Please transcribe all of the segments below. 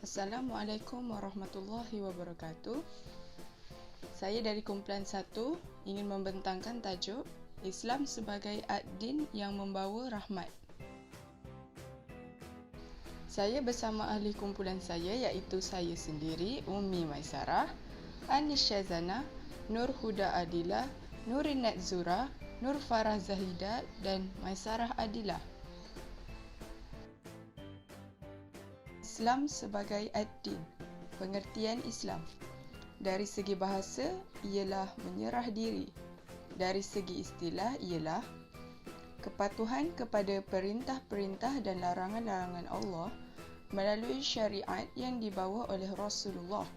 Assalamualaikum warahmatullahi wabarakatuh. Saya dari kumpulan 1 ingin membentangkan tajuk Islam sebagai ad-din yang membawa rahmat. Saya bersama ahli kumpulan saya iaitu saya sendiri, Ummi Maisarah, Anis Syazana, Nur Huda Adila, Nurin Natzura, Nur Farah Zahida dan Maisarah Adila. Islam sebagai ad-din. Pengertian Islam. Dari segi bahasa ialah menyerah diri. Dari segi istilah ialah kepatuhan kepada perintah-perintah dan larangan-larangan Allah melalui syariat yang dibawa oleh Rasulullah.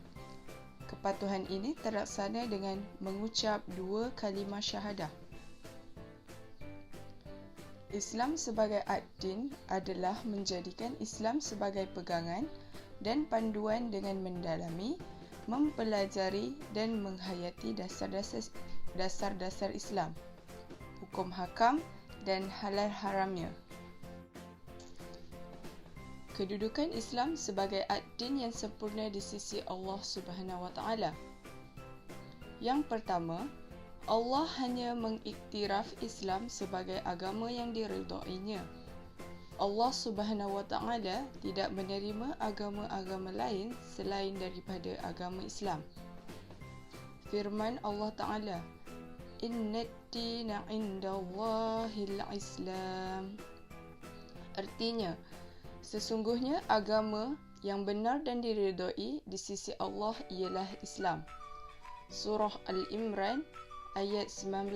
Kepatuhan ini terlaksana dengan mengucap 2 kalimah syahadah. Islam sebagai ad-din adalah menjadikan Islam sebagai pegangan dan panduan dengan mendalami, mempelajari dan menghayati dasar-dasar Islam, hukum hakam dan halal haramnya. Kedudukan Islam sebagai ad-din yang sempurna di sisi Allah Subhanahu Wa Taala. Yang pertama, Allah hanya mengiktiraf Islam sebagai agama yang diridainya. Allah Subhanahu Wa Taala tidak menerima agama-agama lain selain daripada agama Islam. Firman Allah Taala, "Innad-dina 'indallahil Islam." Artinya, sesungguhnya agama yang benar dan diridai di sisi Allah ialah Islam. Surah Al-Imran ayat 19.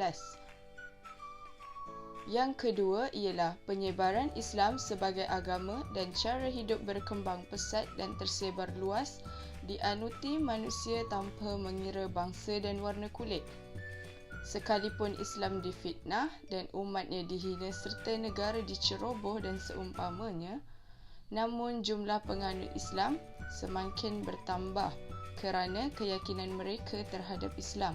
Yang kedua ialah penyebaran Islam sebagai agama dan cara hidup berkembang pesat dan tersebar luas dianuti manusia tanpa mengira bangsa dan warna kulit. Sekalipun Islam difitnah dan umatnya dihina serta negara diceroboh dan seumpamanya, namun jumlah penganut Islam semakin bertambah kerana keyakinan mereka terhadap Islam.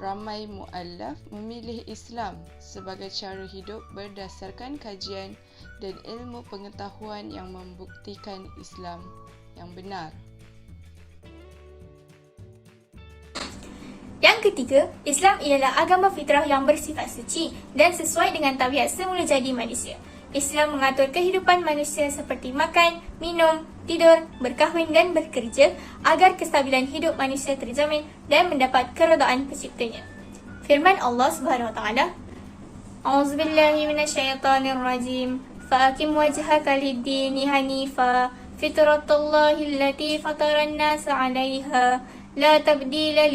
Ramai mu'allaf memilih Islam sebagai cara hidup berdasarkan kajian dan ilmu pengetahuan yang membuktikan Islam yang benar. Yang ketiga, Islam ialah agama fitrah yang bersifat suci dan sesuai dengan tabiat semula jadi manusia. Islam mengatur kehidupan manusia seperti makan, minum, tidur, berkahwin dan bekerja agar kestabilan hidup manusia terjamin dan mendapat keredaan penciptanya. Firman Allah Subhanahu Wa Taala, "A'udzubillahi minasyaitonirrajim. Fa'aqim wajhaka lid-dini hanifa, fitratallahi allati fataran nasa 'alaiha, la tabdila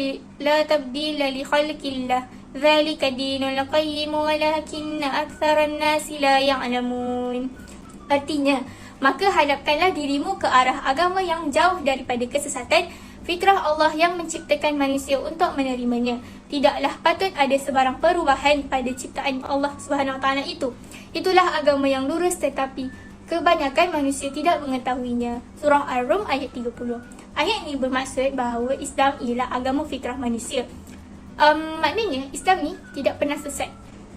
li khalqillah. Dzalika dinul qayyim walakinna aktsaran nasi la ya'lamun." Artinya, maka hadapkanlah dirimu ke arah agama yang jauh daripada kesesatan, fitrah Allah yang menciptakan manusia untuk menerimanya. Tidaklah patut ada sebarang perubahan pada ciptaan Allah Subhanahu Wa Taala itu. Itulah agama yang lurus tetapi kebanyakan manusia tidak mengetahuinya. Surah Ar-Rum ayat 30. Ayat ini bermaksud bahawa Islam ialah agama fitrah manusia. Maknanya Islam ni tidak pernah sesat.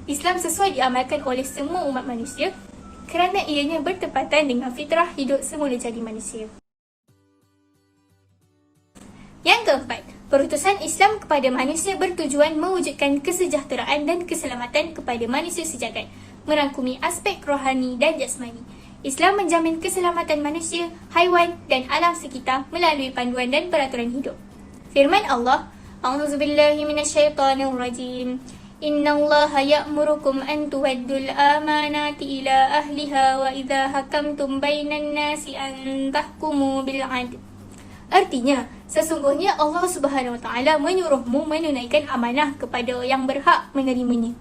Islam sesuai diamalkan oleh semua umat manusia kerana ianya bertepatan dengan fitrah hidup semula jadi manusia. Yang keempat, perutusan Islam kepada manusia bertujuan mewujudkan kesejahteraan dan keselamatan kepada manusia sejagat, merangkumi aspek rohani dan jasmani. Islam menjamin keselamatan manusia, haiwan dan alam sekitar melalui panduan dan peraturan hidup. Firman Allah, "A'udzubillahi minasyaitonirrajim. Innallaha ya'murukum an tuwaddul amanati ila ahliha wa idza hakamtum bainan nasi an tahkumu bil 'adl." Artinya, sesungguhnya Allah Subhanahu Wa Taala menyuruhmu menunaikan amanah kepada yang berhak menerimanya.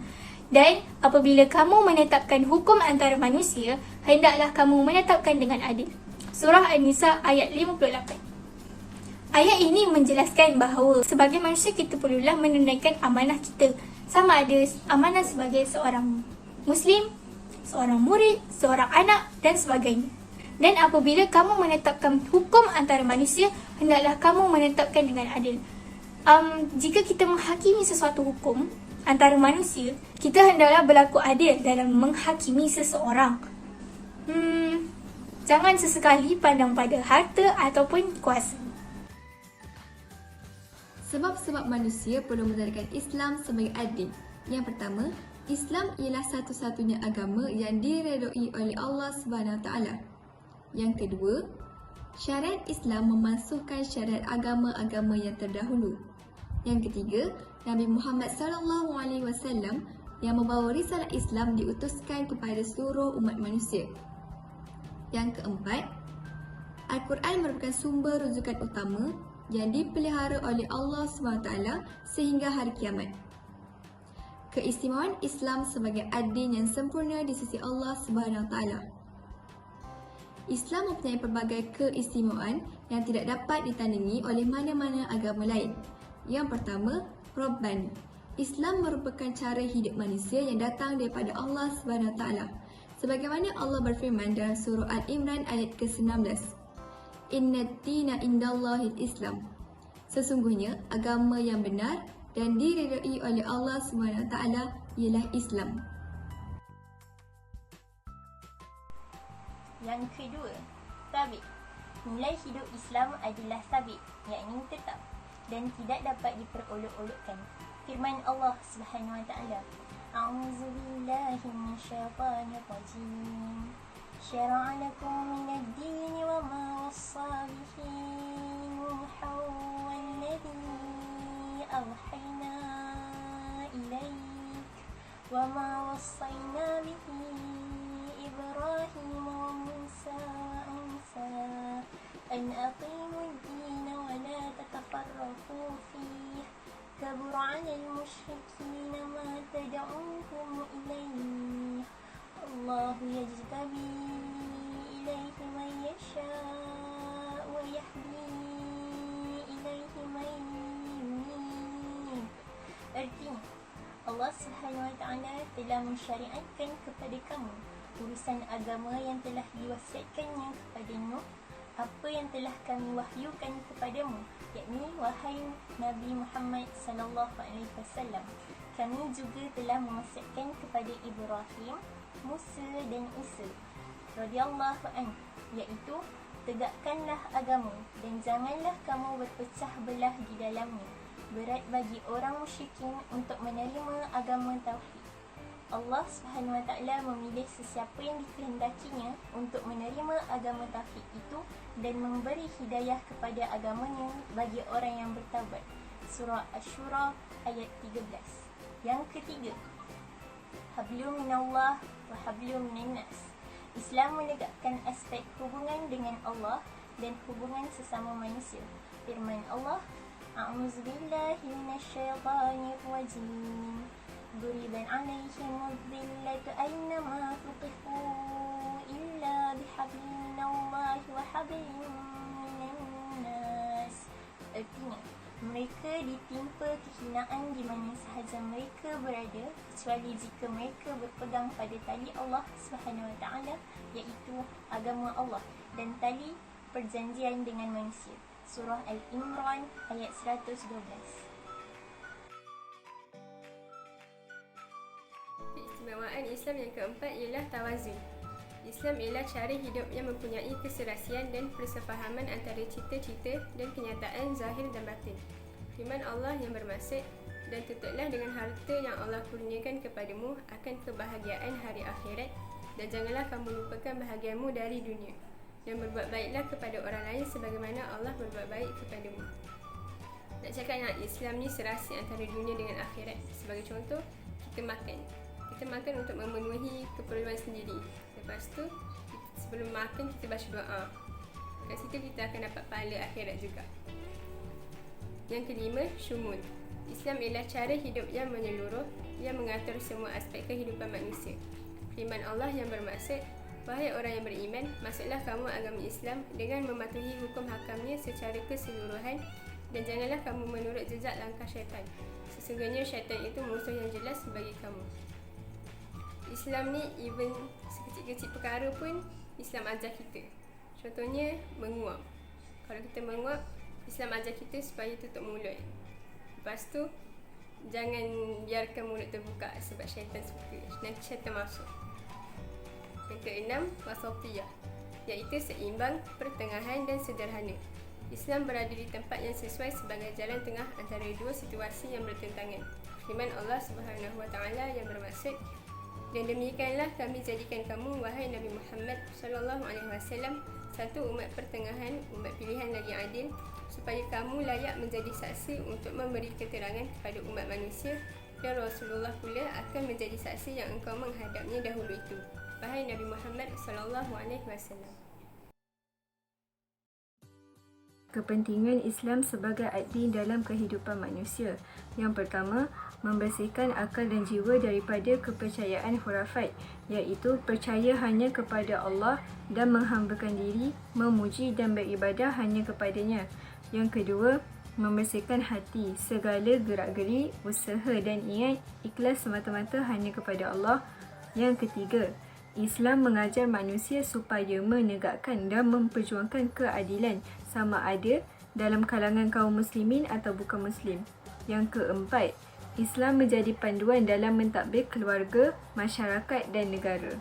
Dan apabila kamu menetapkan hukum antara manusia, hendaklah kamu menetapkan dengan adil. Surah An-Nisa ayat 58. Ayat ini menjelaskan bahawa sebagai manusia kita perlulah menunaikan amanah kita, sama ada amanah sebagai seorang Muslim, seorang murid, seorang anak dan sebagainya. Dan apabila kamu menetapkan hukum antara manusia, hendaklah kamu menetapkan dengan adil. Jika kita menghakimi sesuatu hukum antara manusia, kita hendaklah berlaku adil dalam menghakimi seseorang. Jangan sesekali pandang pada harta ataupun kuasa. Sebab-sebab manusia perlu menjadikan Islam sebagai adil. Yang pertama, Islam ialah satu-satunya agama yang diredai oleh Allah SWT. Yang kedua, syariat Islam memansuhkan syariat agama-agama yang terdahulu. Yang ketiga, Nabi Muhammad SAW yang membawa risalah Islam diutuskan kepada seluruh umat manusia. Yang keempat, Al-Quran merupakan sumber rujukan utama yang dipelihara oleh Allah SWT sehingga hari kiamat. Keistimewaan Islam sebagai adil yang sempurna di sisi Allah SWT. Islam mempunyai pelbagai keistimewaan yang tidak dapat ditandingi oleh mana-mana agama lain. Yang pertama, Rabbani. Islam merupakan cara hidup manusia yang datang daripada Allah SWT. Sebagaimana Allah berfirman dalam surah Al-Imran ayat ke-19. Inna dina indallahil Islam. Sesungguhnya agama yang benar dan diredai oleh Allah SWT ialah Islam. Yang kedua, sabit. Nilai hidup Islam adalah sabit, yakni tetap dan tidak dapat diperolok-olokkan. Firman Allah Subhanahu Wa Taala, A'udzu billahi minasyaitonir rajim. Syara'a lakum minad din wa ma wassa bihi Nuhan walladhi awhayna ilaik wa ma wassayna bihi Ibrahim wa Musa wa Isa an aqimud din wa la tatafarraqu fihi kabura 'alal musyrikin ma tad'uuhum ilayhi Allahu yajtabi ilayhi man yasha' wa yahdi ilayhi man yunib. Artinya, Allah Subhanahu Wa Taala telah mensyariatkan kepada kamu urusan agama yang telah diwasiatkannya kepada Nuh, apa yang telah kami wahyukan kepadamu, yakni wahai Nabi Muhammad sallallahu alaihi wasallam. Kami juga telah mewasiatkan kepada Ibrahim, Musa dan Isa radhiyallahu anhu, iaitu tegakkanlah agama dan janganlah kamu berpecah belah di dalamnya. Berat bagi orang musyrikin untuk menerima agama tauhid. Allah Subhanahu Wa Taala memilih sesiapa yang dikehendakinya untuk menerima agama tauhid itu dan memberi hidayah kepada agamanya bagi orang yang bertaubat. Surah Asy-Syura ayat 13. Yang ketiga, hablum minallah wa hablum minannas. Islam menegakkan aspek hubungan dengan Allah dan hubungan sesama manusia. Firman Allah, A'udzu billahi minasyaitonir rajim. Duriban 'alaihimud dhillatu aynama tuqifu illa bihablin minallahi wa hablin minannas. Artinya, mereka ditimpa kehinaan di mana sahaja mereka berada, kecuali jika mereka berpegang pada tali Allah Subhanahu Wa Taala, iaitu agama Allah, dan tali perjanjian dengan manusia. Surah Al-Imran ayat 112. Keistimewaan Islam yang keempat ialah tawazun. Islam ialah cara hidup yang mempunyai keserasian dan persefahaman antara cita-cita dan kenyataan zahir dan batin. Firman Allah yang bermaksud, dan tutuplah dengan harta yang Allah kurniakan kepadamu akan kebahagiaan hari akhirat, dan janganlah kamu lupakan bahagiamu dari dunia, dan berbuat baiklah kepada orang lain sebagaimana Allah berbuat baik kepadamu. Nak cakap yang Islam ni serasi antara dunia dengan akhirat. Sebagai contoh, kita makan. Kita makan untuk memenuhi keperluan sendiri. Lepas tu, sebelum makan kita baca doa. Kat situ kita akan dapat pahala akhirat juga. Yang kelima, syumul. Islam ialah cara hidup yang menyeluruh, yang mengatur semua aspek kehidupan manusia. Firman Allah yang bermaksud, wahai orang yang beriman, masuklah kamu agama Islam dengan mematuhi hukum hakamnya secara keseluruhan, dan janganlah kamu menurut jejak langkah syaitan. Sesungguhnya syaitan itu musuh yang jelas bagi kamu. Islam ni even sekecil-kecil perkara pun Islam ajar kita. Contohnya menguap. Kalau kita menguap, Islam ajar kita supaya tutup mulut. Lepas tu jangan biarkan mulut terbuka sebab syaitan suka. Nanti syaitan masuk. Yang keenam, wasatiyah. iaitu seimbang, pertengahan dan sederhana. Islam berada di tempat yang sesuai sebagai jalan tengah antara dua situasi yang bertentangan. Firman Allah Subhanahu Wa Taala yang bermaksud, dan demikianlah kami jadikan kamu, wahai Nabi Muhammad sallallahu alaihi wasallam, satu umat pertengahan, umat pilihan lagi adil, supaya kamu layak menjadi saksi untuk memberi keterangan kepada umat manusia, dan Rasulullah pula akan menjadi saksi yang engkau menghadapnya dahulu itu, wahai Nabi Muhammad sallallahu alaihi wasallam. Kepentingan Islam sebagai adli dalam kehidupan manusia. Yang pertama, membersihkan akal dan jiwa daripada kepercayaan khurafat, iaitu percaya hanya kepada Allah dan menghambakan diri, memuji dan beribadah hanya kepadanya. Yang kedua, membersihkan hati, segala gerak-geri, usaha dan niat ikhlas semata-mata hanya kepada Allah. Yang ketiga, Islam mengajar manusia supaya menegakkan dan memperjuangkan keadilan sama ada dalam kalangan kaum muslimin atau bukan muslim. Yang keempat, Islam menjadi panduan dalam mentadbir keluarga, masyarakat dan negara.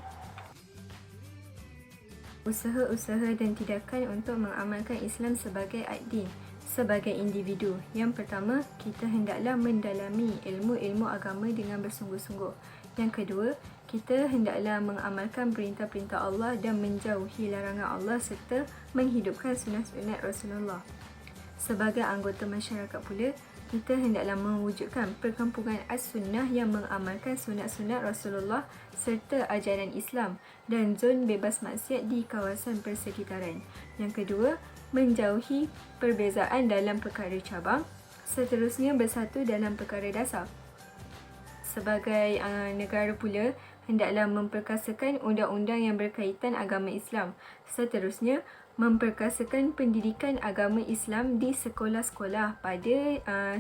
Usaha-usaha dan tindakan untuk mengamalkan Islam sebagai adil sebagai individu. Yang pertama, kita hendaklah mendalami ilmu-ilmu agama dengan bersungguh-sungguh. Yang kedua, kita hendaklah mengamalkan perintah-perintah Allah dan menjauhi larangan Allah serta menghidupkan sunat-sunat Rasulullah. Sebagai anggota masyarakat pula, kita hendaklah mewujudkan perkampungan as-sunnah yang mengamalkan sunat-sunat Rasulullah serta ajaran Islam dan zon bebas maksiat di kawasan persekitaran. Yang kedua, menjauhi perbezaan dalam perkara cabang. Seterusnya, bersatu dalam perkara dasar. Sebagai negara pula, hendaklah memperkasakan undang-undang yang berkaitan agama Islam. Seterusnya, memperkasakan pendidikan agama Islam di sekolah-sekolah pada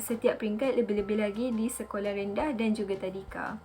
setiap peringkat, lebih-lebih lagi di sekolah rendah dan juga tadika.